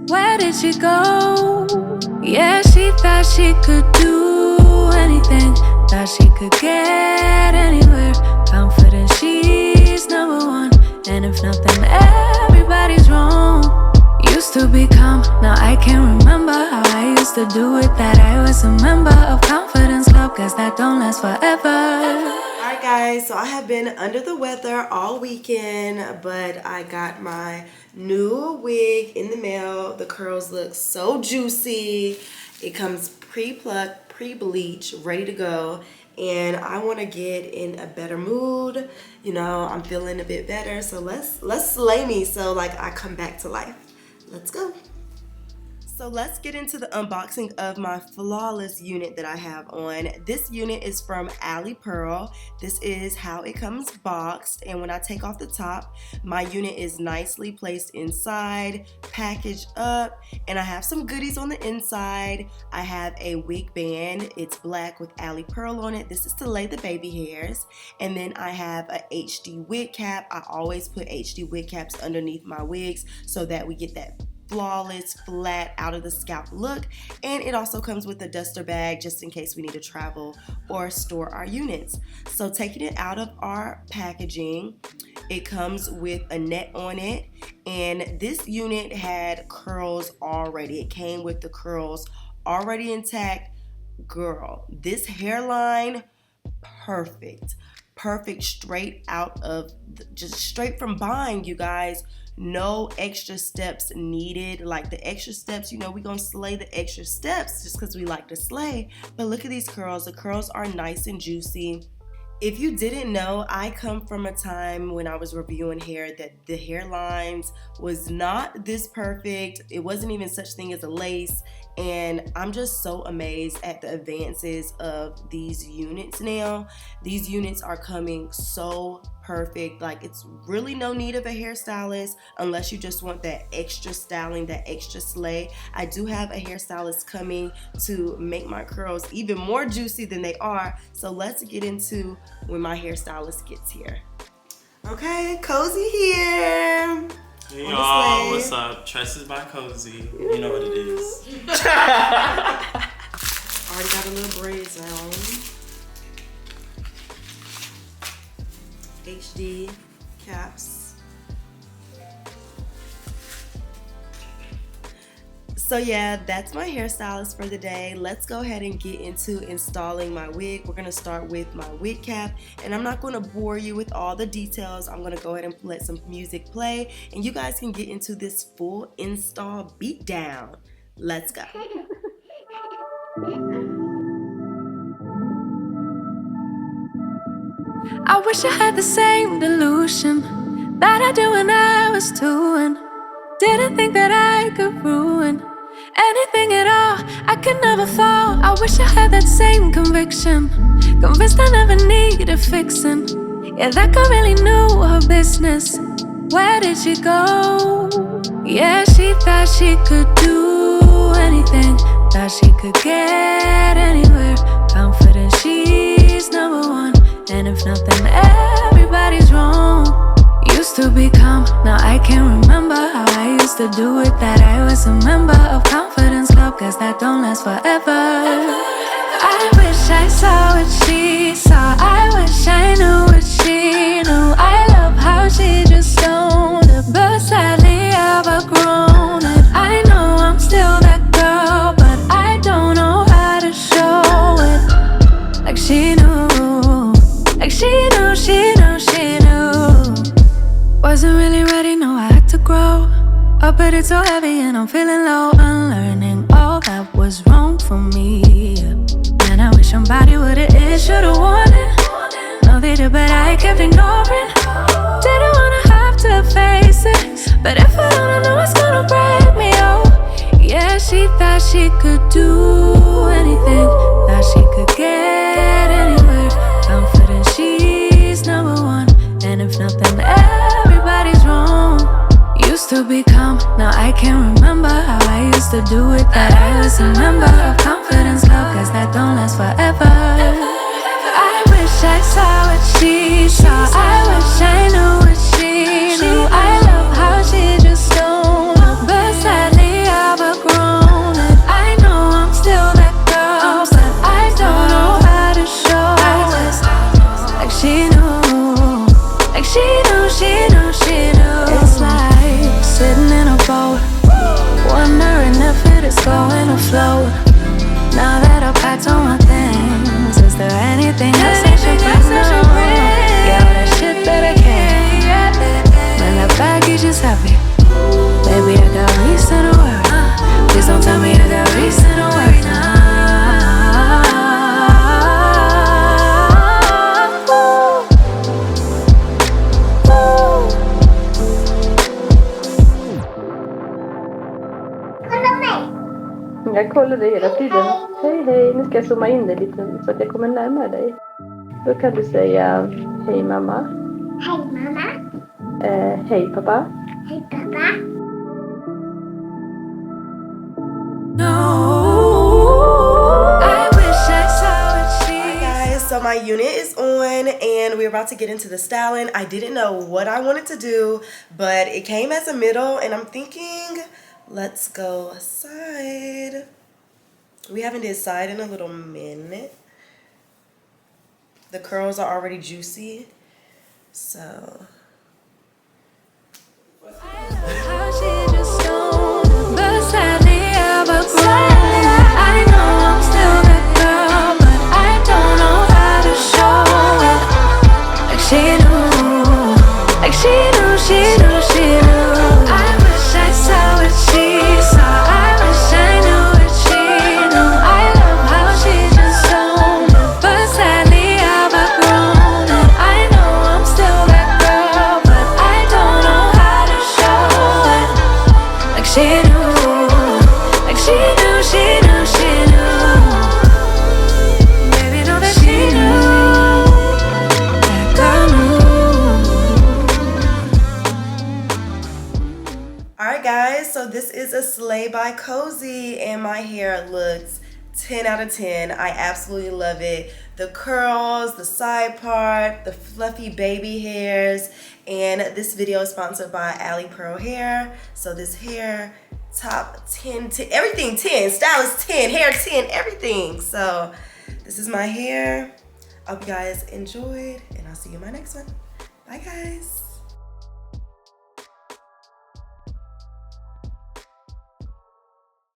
Where did she go? Yeah, she thought she could do anything, thought she could get anywhere. Confident she's number one, and if nothing, everybody's wrong. Used to be calm, now I can't remember how I used to do it. That I was a member of Confidence Club, cause that don't last forever. Alright guys, so I have been under the weather all weekend, but I got my new wig in the mail. The curls look so juicy. It comes pre-plucked, pre-bleach, ready to go. And I want to get in a better mood. You know, I'm feeling a bit better. So let's slay me so like I come back to life. Let's go. So let's get into the unboxing of my flawless unit that I have on. This unit is from Alipearl. This is how it comes boxed, and when I take off the top, my unit is nicely placed inside, packaged up, and I have some goodies on the inside. I have a wig band. It's black with Alipearl on it. This is to lay the baby hairs. And then I have a HD wig cap. I always put HD wig caps underneath my wigs so that we get that flawless, flat, out of the scalp look. And it also comes with a duster bag just in case we need to travel or store our units. So taking it out of our packaging, it comes with a net on it, and this unit had curls already. It came with the curls already intact. Girl, this hairline, perfect straight out of just straight from buying, you guys. No extra steps needed. Like the extra steps, you know, we gonna slay the extra steps just because we like to slay. But look at these curls. The curls are nice and juicy. If you didn't know, I come from a time when I was reviewing hair that the hairlines was not this perfect. It wasn't even such thing as a lace. And I'm just so amazed at the advances of these units now. These units are coming so perfect. Like, it's really no need of a hairstylist unless you just want that extra styling, that extra slay. I do have a hairstylist coming to make my curls even more juicy than they are. So let's get into when my hairstylist gets here. Okay, Cozy here. Hey y'all, what's up? Tresses by Cozy. You know what it is. Already got a little braids on. HD caps. So yeah, that's my hairstylist for the day. Let's go ahead and get into installing my wig. We're gonna start with my wig cap, and I'm not gonna bore you with all the details. I'm gonna go ahead and let some music play, and you guys can get into this full install beatdown. Let's go. I wish I had the same delusion that I did when I was 2 and didn't think that I could ruin anything at all. I could never fall. I wish I had that same conviction, convinced I never needed fixing. Yeah, that girl really knew her business. Where did she go? Yeah, she thought she could do anything, thought she could get anywhere. Confident she's number one, and if nothing, everybody's wrong. Used to be calm, now I can't remember how I used to do it. That I was a member of Confidence Club, cause that don't last forever. I wish I saw what she saw, I wish I knew what she knew. I love how she just owned it, but sadly I've outgrown it. I know I'm still that girl, but I don't know how to show it. Like she knew, like she knew, she knew, she knew. Wasn't really ready, no, I had to grow up, but it's so heavy and I'm feeling low. Unlearning all that was wrong for me. Man, I wish somebody would've it, should've warned it. No, they did, but I kept ignoring. Didn't wanna have to face it, but if I don't, I know it's gonna break me, oh. Yeah, she thought she could do anything, thought she could get anywhere. Confident she's number one, and if nothing, everybody's wrong. Used to be calm, now I can't remember how I used to do it. That I was a member of Confidence Club, cause that don't last forever. I wish I saw what she saw, I wish I knew what she knew. I love how she just don't know, but sadly Jag kollar dig hela tiden. Hej, hej. Nu ska jag zooma in dig lite så att jag kommer närmare dig. Då kan du säga hej mamma. Hej mamma. Hej pappa. Hej pappa. So my unit is on and we're about to get into the styling. I didn't know what I wanted to do, but it came as a middle and I'm thinking, let's go side. We haven't did side in a little minute. The curls are already juicy, so. Alright guys, so this is a Slay by Cozy and my hair looks 10 out of 10. I absolutely love it. The curls, the side part, the fluffy baby hairs, and this video is sponsored by Alipearl hair. So this hair, top 10, everything 10, style is 10, hair 10, everything. So this is my hair. I hope you guys enjoyed and I'll see you in my next one. Bye guys.